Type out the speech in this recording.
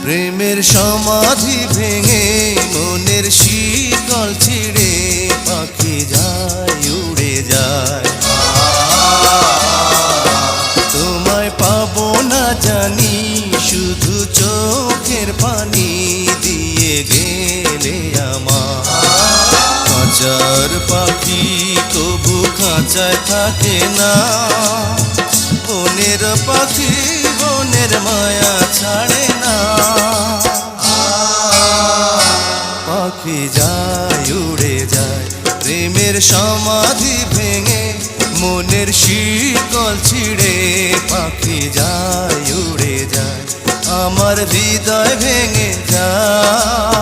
প্রেমের সমাধি ভেঙে মনের শিকল ছিঁড়ে পাখি যায় উড়ে যায়। তোমায় পাবো না জানি শুধু চোখের পানি দিয়ে গেলে আমার। খাঁচার পাখি তবু খাঁচায় থাকে না, বনের পাখি বনের মায়া ছাড়ে না। পাখি যায় উড়ে যায় প্রেমের সমাধি ভেঙে মনের শিকল ছিঁড়ে পাখি যায় উড়ে যায়, আমার হৃদয় ভেঙে যায়।